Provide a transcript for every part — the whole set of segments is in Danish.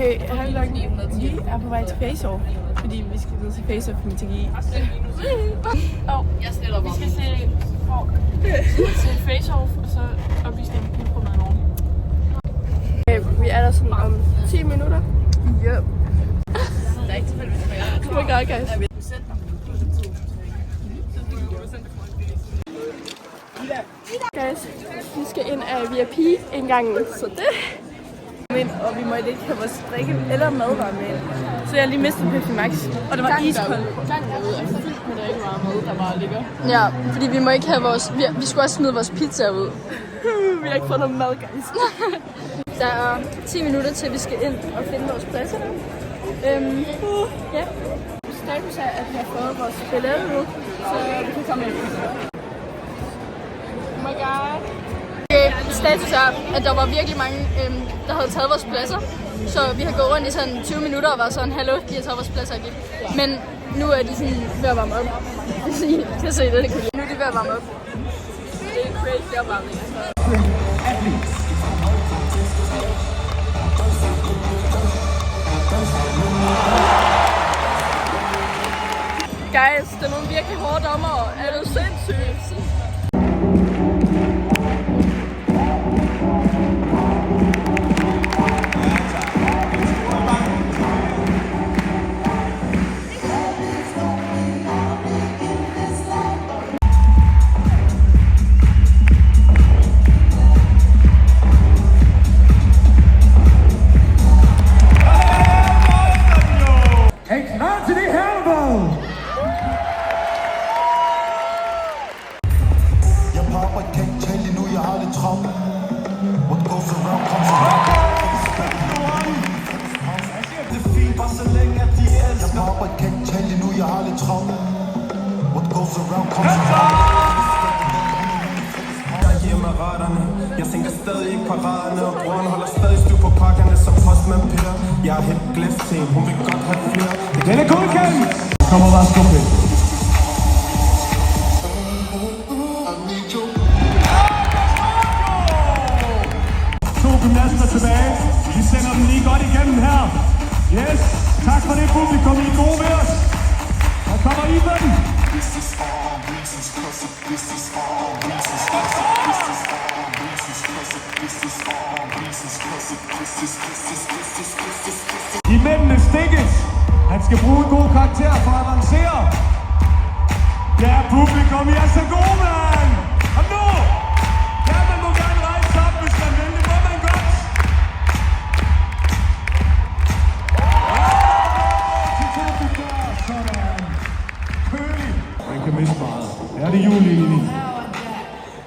Hey, vi er på vej til Face-Off, fordi vi skal ned til Face-Off med TGI. Jeg stiller bare. Vi skal se Face-Off, og så opvisning på Pilgrimmet i morgen. Vi er der sådan om 10 minutter. Ja. Der er ikke tilfældigvis for jer. Oh my god, guys. Guys, vi skal ind af VIP-indgangen, så det... Og vi måtte ikke have vores drikke eller madvarer med. Så jeg lige mistet Pepsi Max, og det var iskoldt. Gangen derude er fyldt med drikkevarer med, der bare ligger. Ja, fordi vi må ikke have vores... Vi skulle også smide vores pizza ud. Vi har ikke fået noget mad, guys. Der er 10 minutter til, vi skal ind og finde vores pladser. Ja. Status er, at vi har fået vores billede nu, så vi kan komme ind. Oh my god. Okay, status er, at der var virkelig mange, der havde taget vores pladser. Så vi har gået rundt i sådan 20 minutter og været sådan, hallo, de har taget vores pladser igen. Men nu er de sådan ved at varme op. I kan se det, det kan. Nu er de ved at varme op. Det er crazy opvarmning. Guys, det er nogle virkelig hårde dommere. Er det sindssygt? Jeg tænker stadig ikke paraderne, og broren holder stadig styr på pakkerne som postmand Per. Jeg er helt glæst til hende, hun vil godt have flere. Den er godkendt! Kommer bare skubbet. To gymnaster tilbage. Vi sender dem lige godt igennem her. Yes, tak for det publikum, I er gode ved os. Der kommer Iben. I mændene stikkes. Han skal bruge en god karakter for at avancere. Ja, publikum, I er så gode, mand! Og nu! Ja, man må gerne rejse op, hvis man vil. Det må man godt. Sådan. Kølig. Man kan miste meget. Ja, det er julelinjen.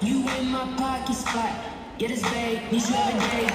You in my pocket spot. Get us back. Need you every day.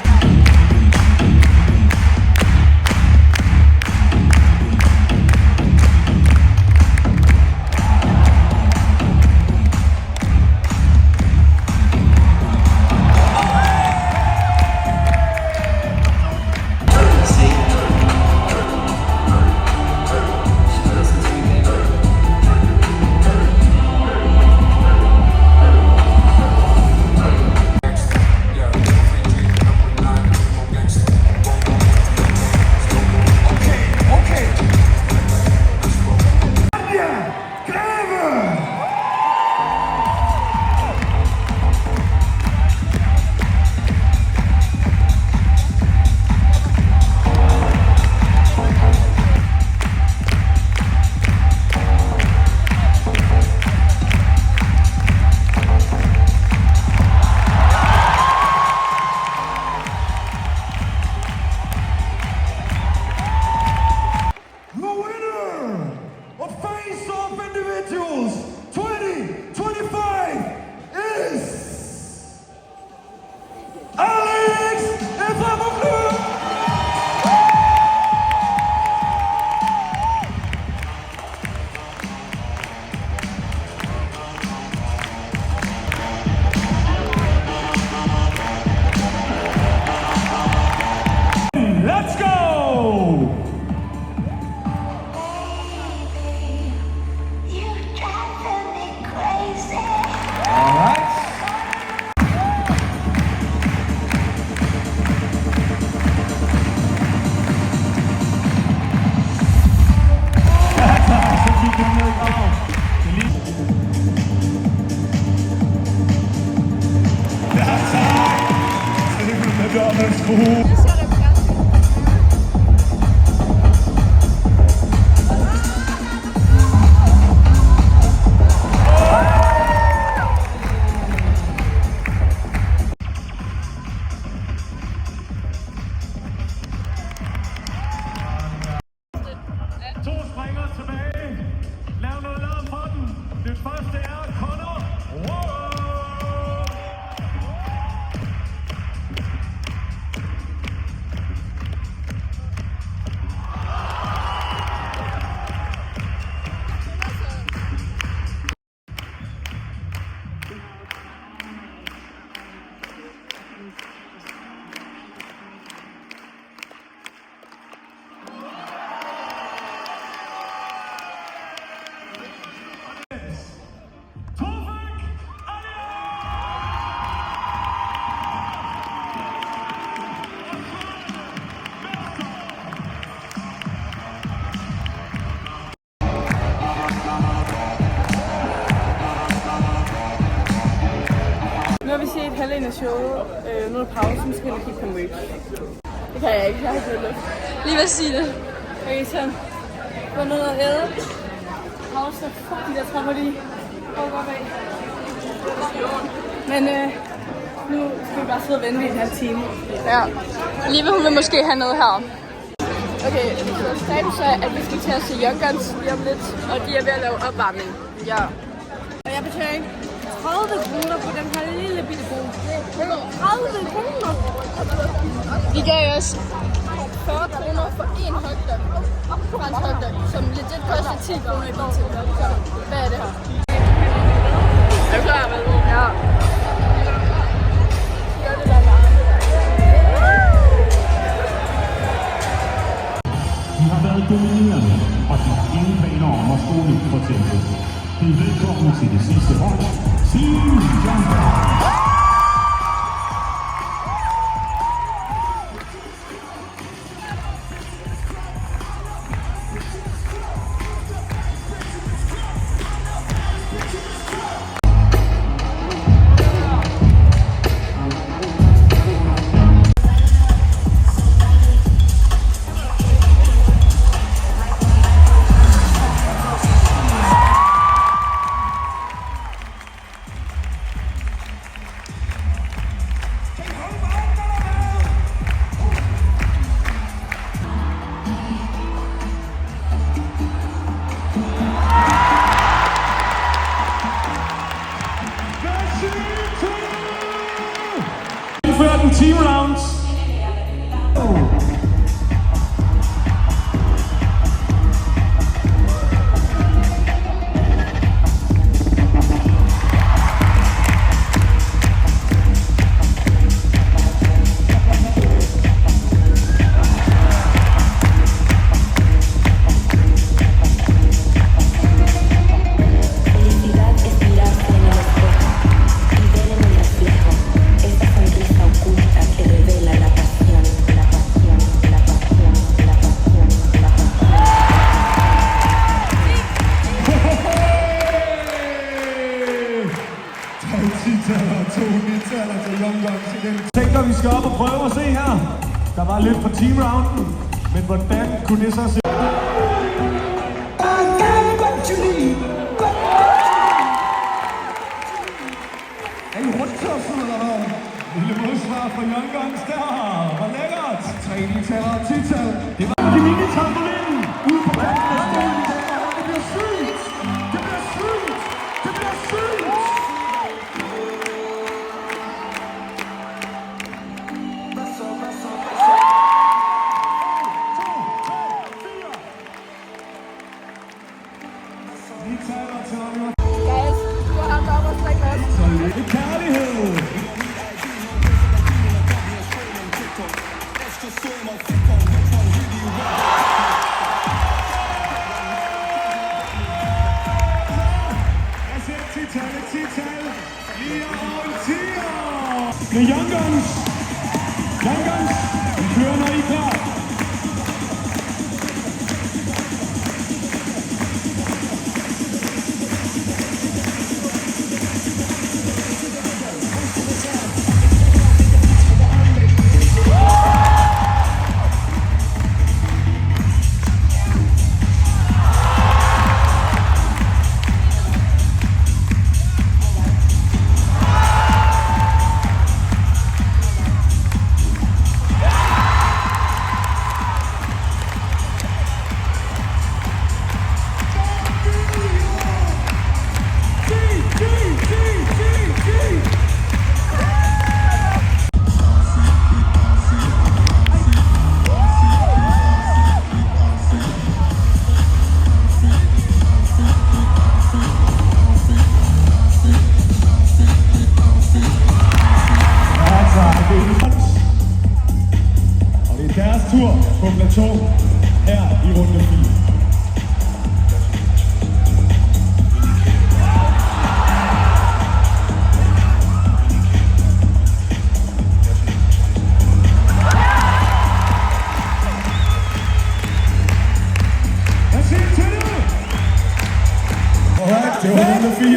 Madonnas Fru. To springer tilbage. Lav noget larm for den. Det første er Connor. Wow! Nu har vi set halvdelen af showet. Nu er der pause, så skal jeg kigge på merch. Det kan jeg ikke, jeg har ikke luft. Lige ved at sige det. Okay, så gå ned og æde. Pause, fuck de der trapper lige. Hold godt af. Men nu skal vi bare sidde og vente i en halv time. Ja. Live, hun vil måske have noget her. Okay, så status er, at vi skal til at se Young Guns lige om lidt, og de er ved at lave opvarmning. Ja. Og jeg betaler 30 kroner på den her lille bitte bro. 30 kroner! Vi gav os 40 kroner for en hotdog. Fransk hotdog, som legit koster 10 kroner i bil til. Så hvad er det her? Er du klar, vel? Ja. Gør det der bare. De har været dominerende, og de har ingen planer om at skrue ned for tempoet. De er velkommen til det sidste hold. Team Young Guns. Indført en team rounds. Felicidad es mirarse en el espejo y ver en el reflejo esa sonrisa oculta que revela la pasión, la pasión, la pasión, la pasión, la pasión. To 9-taller til Young Guns igen. Tænker, vi skal op og prøve at se her. Der var lidt på team rounden, men hvordan kunne det så se? Er I rundtosset eller hvad? Lille modsvar fra Young Guns der. Hvor lækkert. 3 9-taller og 10-tal. Det var en mini-trampolin ude på kanten af stolen. Det bliver sygt. Det bliver sygt. Det bliver sygt. Guys, du har bare strikke op. Så lidt kærlighed. 2 her i runde 4. Alright, det var runde 4.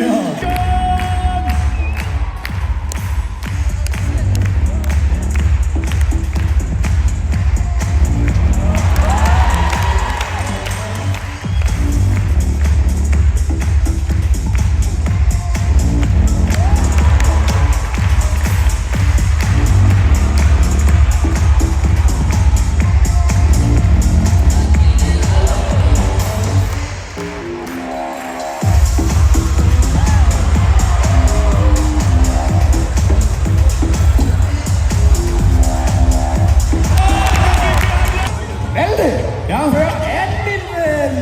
Jeg har hørt 18 min ven!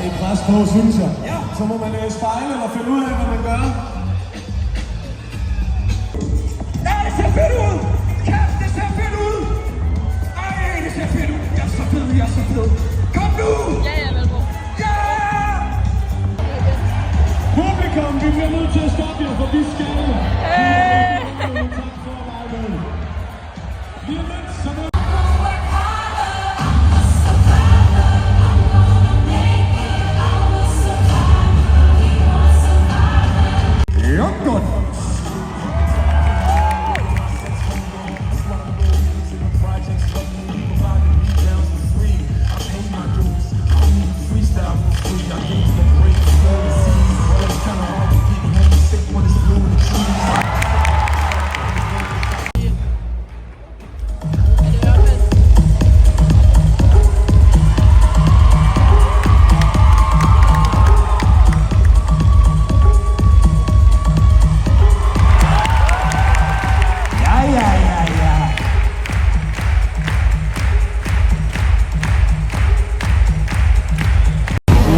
Det er pres på, synes jeg. Ja. Så må man spejle og finde ud af, hvad man gør. Ja, det ser fedt ud! Kæft, det ser fedt ud! Ej, det ser fedt ud! Jeg er så fed, jeg er så fed! Kom nu! Ja, vel på. Ja! Publikum, vi bliver nødt til at stoppe jer, for vi skal. Tak for at være med. Lige om lidt, så må godt.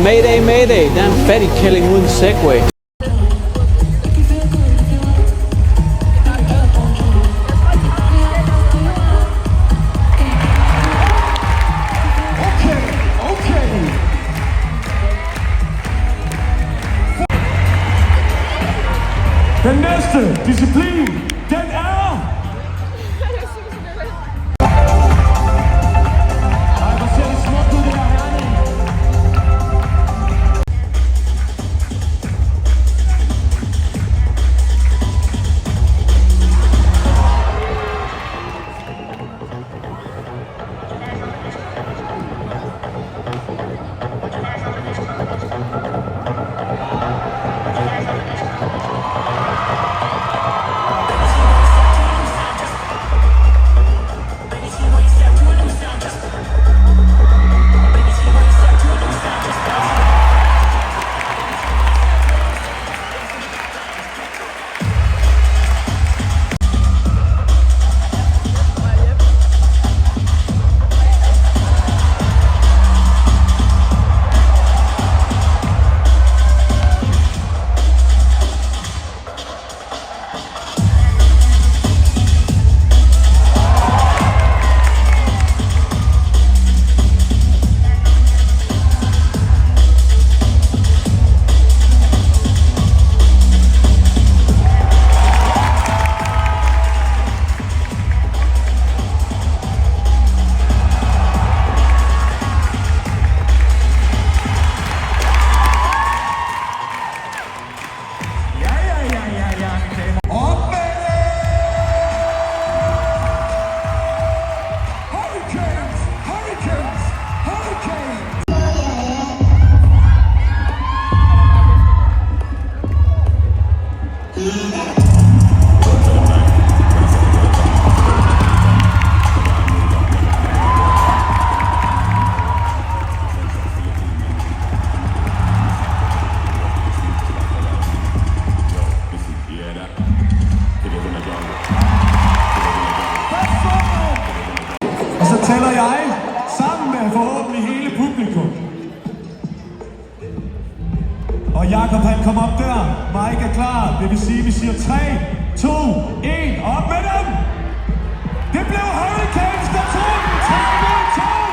Mayday, mayday, damn fatty killing uden segway. Okay. Den næste disciplin, den er... Ej, hvor ser det smukt ud, det her herning. tæller jeg sammen med forhåbentlig hele publikum. Og Jakob han kommer op der. Mike er klar. Det vil sige, at vi siger 3, 2, 1. Op med dem! Det blev Hurricanes, der tog den. 3 mod 2.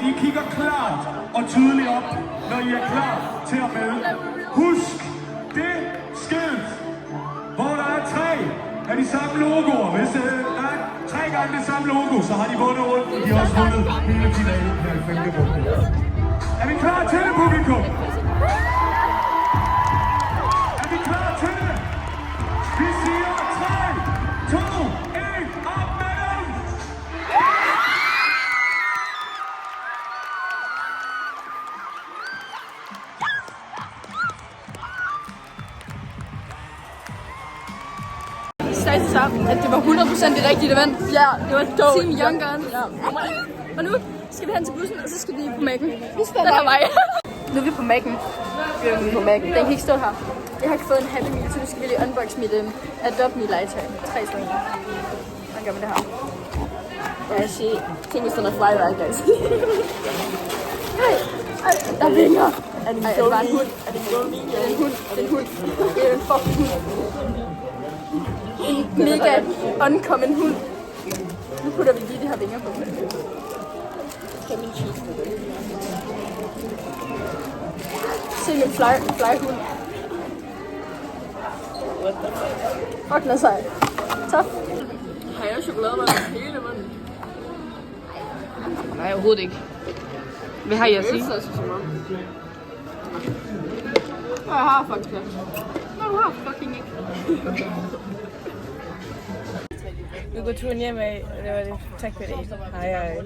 I kigger klart og tydeligt op, når I er klar til at melde. Husk det skilt, hvor der er 3 af de samme logoer. Hvis der er 3 gange det samme logo, så har de vundet rundt. De har også vundet hele finalen her i 5. runde. Er vi klar til det, publikum? Er vi klar til det? Vi siger 3, 2, 1, op med dem! Status er, at det var 100% det rigtige, der vandt. Ja, det var dope. Team Young Guns. Ja. Og nu skal vi hen til bussen, og så skal vi på Mac'en. Den her vej. Nu er vi på Mac'en. Den kan ikke stå her. Jeg har ikke fået en Happy Meal, så nu skal vi lige unbox mit Adopt Me legetøj. 3 stykker. Hvordan gør man det her? Jeg siger, tænk hvis den er fly-right, guys. Ej, der er vinger. Er det bare en hund? Er det en hund? Det er en hund. Det er en hund. Det er en fucking hund. En mega uncommon hund. Nu putter vi lige de her vinger på. Se min fly-hund. Fuck, den er sej. Top. Har jeg chokolade med hele munden? Nej, overhovedet ikke. Hvad har I at sige? Jeg har faktisk det. Nå, du har fucking ikke. Vi går turen hjem af, og det var det. Tak for det. Hej hej.